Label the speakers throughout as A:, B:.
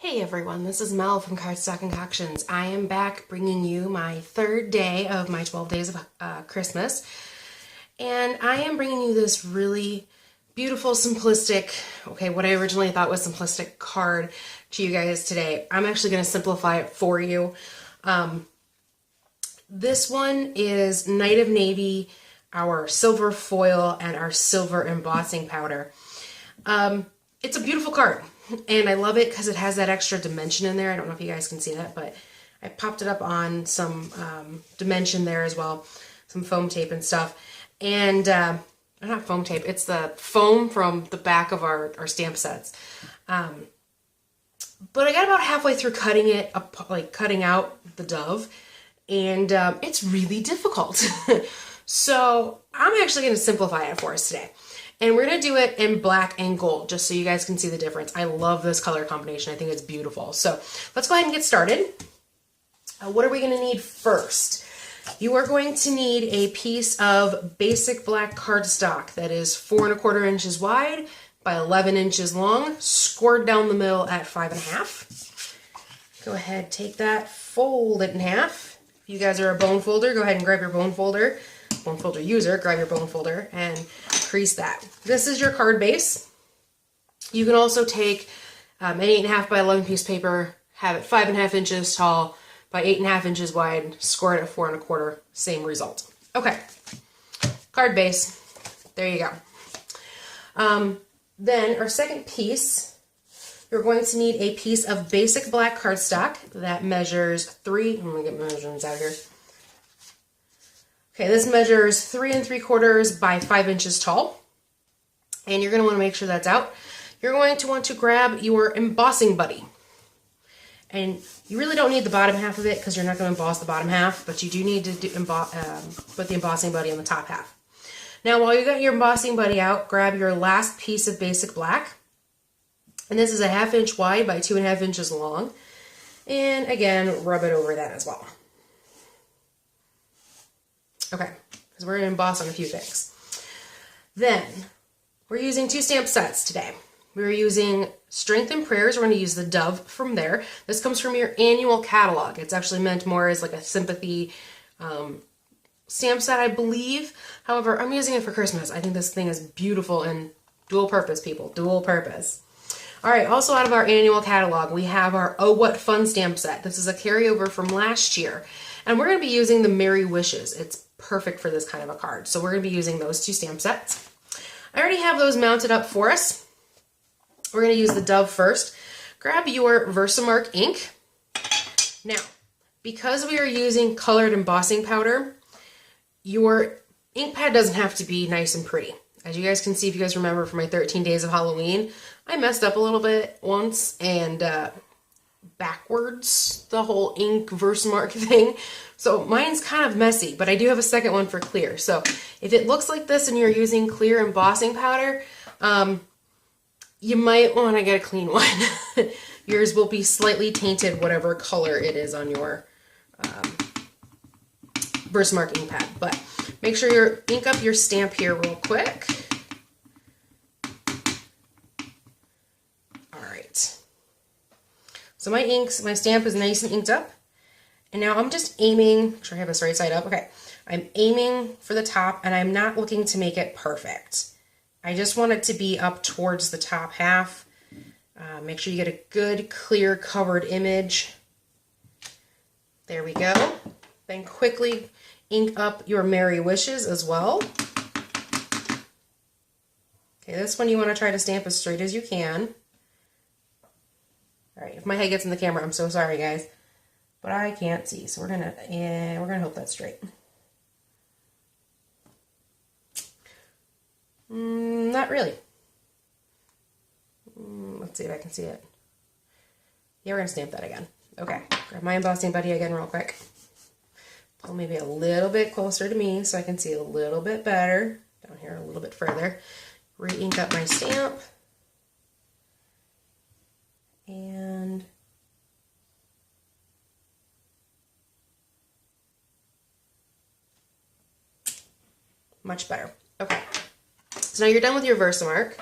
A: Hey everyone, this is Mel from Cardstock Concoctions. I am back bringing you my third day of my 12 days of Christmas. And I am bringing you this really beautiful, simplistic, what I originally thought was simplistic card to you guys today. I'm actually going to simplify it for you. This one is Night of Navy, our silver foil, and our silver embossing powder. It's a beautiful card. And I love it because it has that extra dimension in there. I don't know if you guys can see that, but I popped it up on some dimension there as well. Some foam tape and stuff. And, not foam tape, it's the foam from the back of our stamp sets. But I got about halfway through cutting it, cutting out the dove. And it's really difficult. So I'm actually going to simplify it for us today. And we're going to do it in black and gold, just so you guys can see the difference. I love this color combination. I think it's beautiful. So let's go ahead and get started. What are we going to need first? You are going to need a piece of basic black cardstock that is 4 1/4 inches wide by 11 inches long, scored down the middle at 5 1/2. Go ahead, take that, fold it in half. If you guys are a bone folder, go ahead and grab your bone folder. Bone folder user, grab your bone folder and crease that. This is your card base. You can also take an 8 1/2 by 11 piece paper, have it 5 1/2 inches tall by 8 1/2 inches wide, score it at 4 1/4, same result. Okay, card base, there you go. Then our second piece, you're going to need a piece of basic black cardstock that measures I'm gonna get measurements out here. Okay, this measures 3 3/4 by 5 inches tall. And you're going to want to make sure that's out. You're going to want to grab your embossing buddy. And you really don't need the bottom half of it because you're not going to emboss the bottom half, but you do need to put the embossing buddy on the top half. Now, while you got your embossing buddy out, grab your last piece of basic black. And this is a 1/2 inch wide by 2 1/2 inches long. And again, rub it over that as well. Okay, because we're going to emboss on a few things. Then, we're using 2 stamp sets today. We're using Strength and Prayers. We're going to use the dove from there. This comes from your annual catalog. It's actually meant more as like a sympathy stamp set, I believe. However, I'm using it for Christmas. I think this thing is beautiful and dual purpose, people. Dual purpose. All right, also out of our annual catalog, we have our Oh What Fun stamp set. This is a carryover from last year. And we're going to be using the Merry Wishes. It's perfect for this kind of a card. So we're going to be using those 2 stamp sets. I already have those mounted up for us. We're going to use the dove first. Grab your Versamark ink. Now, because we are using colored embossing powder, your ink pad doesn't have to be nice and pretty. As you guys can see, if you guys remember from my 13 days of Halloween, I messed up a little bit once and backwards the whole ink Versamark thing. So mine's kind of messy, but I do have a second one for clear. So if it looks like this and you're using clear embossing powder, you might want to get a clean one. Yours will be slightly tainted, whatever color it is on your Versamark ink pad. But make sure you ink up your stamp here real quick. All right. So my stamp is nice and inked up. And now I'm just aiming, make sure I have this right side up. Okay, I'm aiming for the top and I'm not looking to make it perfect. I just want it to be up towards the top half. Make sure you get a good, clear, covered image. There we go. Then quickly ink up your Merry Wishes as well. Okay, this one you want to try to stamp as straight as you can. All right, if my head gets in the camera, I'm so sorry, guys. But I can't see, so we're gonna hope that's straight. Not really. Let's see if I can see it. Yeah, we're gonna stamp that again. Okay, grab my embossing buddy again real quick. Pull maybe a little bit closer to me so I can see a little bit better. Down here a little bit further. Re-ink up my stamp. And much better. Okay, so now you're done with your Versamark.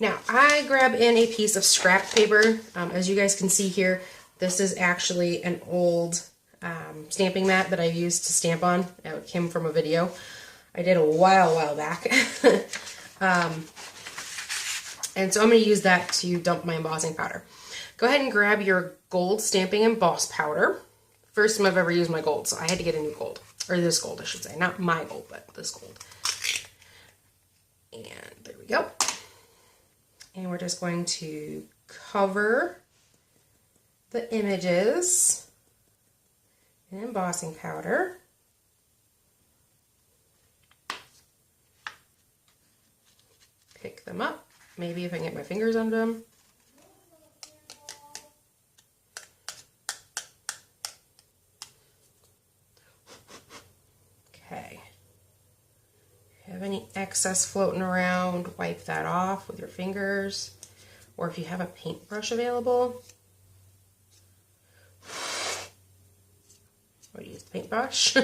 A: Now, I grab in a piece of scrap paper. As you guys can see here, this is actually an old stamping mat that I used to stamp on. It came from a video I did a while back. And so I'm going to use that to dump my embossing powder. Go ahead and grab your gold stamping emboss powder. First time I've ever used my gold, so I had to get a new gold. Or this gold, I should say. Not my gold, but this gold. And there we go. And we're just going to cover the images in embossing powder. Pick them up. Maybe if I can get my fingers under them. Okay. If you have any excess floating around, wipe that off with your fingers. Or if you have a paintbrush available. Or use the paintbrush.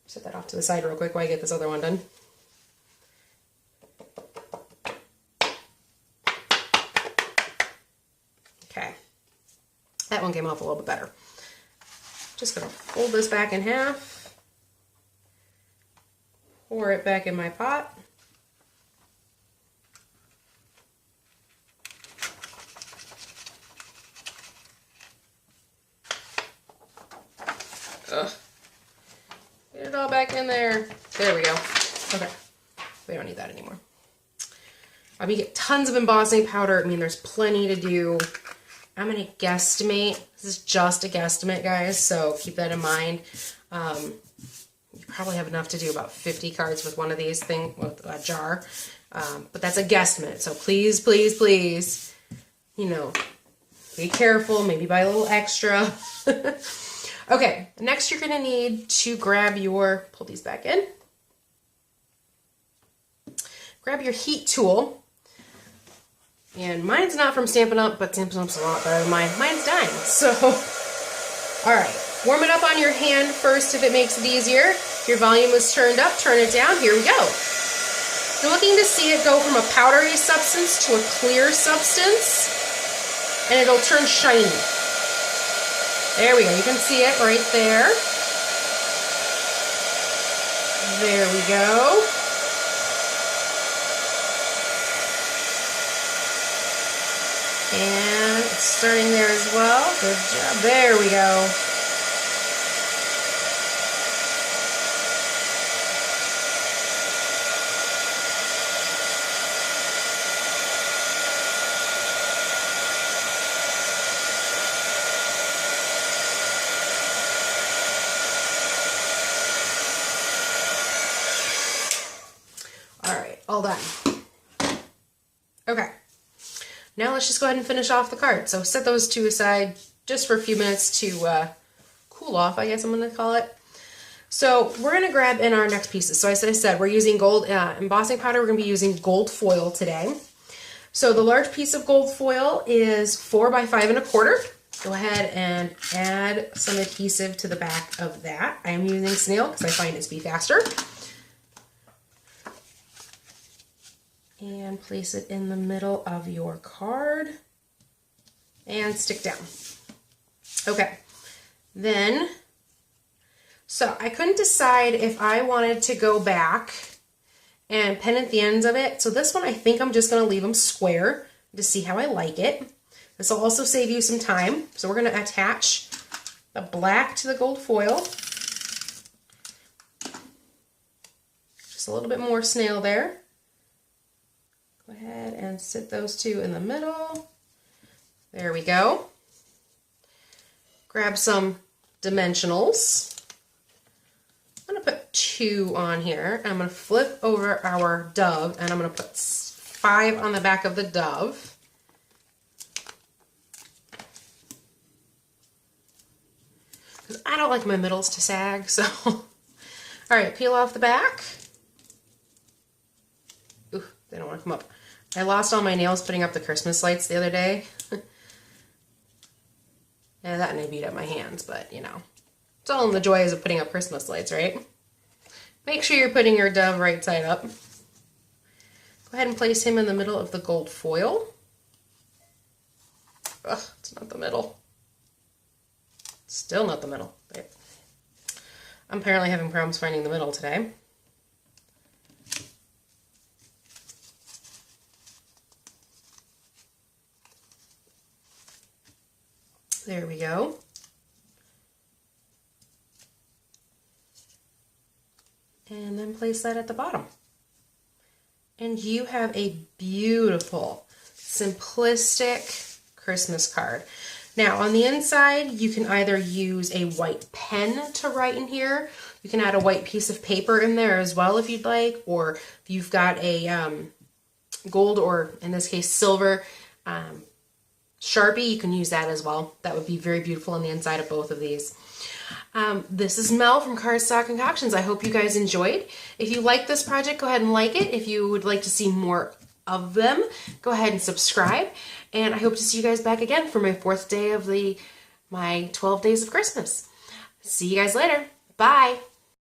A: Set that off to the side real quick while I get this other one done. Okay. That one came off a little bit better. Just gonna fold this back in half. Pour it back in my pot. Ugh. Get it all back in there. There we go. Okay. We don't need that anymore. We get tons of embossing powder. I mean, there's plenty to do. I'm going to guesstimate. This is just a guesstimate, guys, so keep that in mind. You probably have enough to do about 50 cards with one of these things, with a jar. But that's a guesstimate, so please, please, please, you know, be careful. Maybe buy a little extra. Okay, next you're going to need to grab your, pull these back in, grab your heat tool, and mine's not from Stampin' Up, but Stampin' Up's a lot better than mine. Mine's dying, so, alright, warm it up on your hand first if it makes it easier. If your volume is turned up, turn it down, here we go. You're looking to see it go from a powdery substance to a clear substance, and it'll turn shiny. There we go. You can see it right there. There we go. And it's starting there as well. Good job. There we go. All done. Okay. Now let's just go ahead and finish off the card. So set those two aside just for a few minutes to cool off, I guess I'm going to call it. So we're going to grab in our next pieces. So as I said, we're using gold embossing powder. We're going to be using gold foil today. So the large piece of gold foil is 4 by 5 1/4. Go ahead and add some adhesive to the back of that. I am using snail because I find it to be faster. And place it in the middle of your card and stick down. Okay, then, so I couldn't decide if I wanted to go back and pennant the ends of it. So this one, I think I'm just gonna leave them square to see how I like it. This will also save you some time. So we're gonna attach the black to the gold foil. Just a little bit more snail there. Go ahead and sit those two in the middle. There we go. Grab some dimensionals. I'm going to put 2 on here. I'm going to flip over our dove, and I'm going to put 5 on the back of the dove. Because I don't like my middles to sag, so. All right, peel off the back. Ooh, they don't want to come up. I lost all my nails putting up the Christmas lights the other day. Yeah, that and I beat up my hands, but you know, It's all in the joys of putting up Christmas lights, right? Make sure you're putting your dove right side up. Go ahead and place him in the middle of the gold foil. Ugh, it's not the middle. Still not the middle. I'm apparently having problems finding the middle today. There we go. And then place that at the bottom. And you have a beautiful, simplistic Christmas card. Now on the inside, you can either use a white pen to write in here. You can add a white piece of paper in there as well if you'd like, or if you've got a gold or in this case silver Sharpie, you can use that as well. That would be very beautiful on the inside of both of these. This is Mel from Cardstock Concoctions. I hope you guys enjoyed. If you like this project, go ahead and like it. If you would like to see more of them, go ahead and subscribe. And I hope to see you guys back again for my 4th day of my 12 days of Christmas. See you guys later. Bye.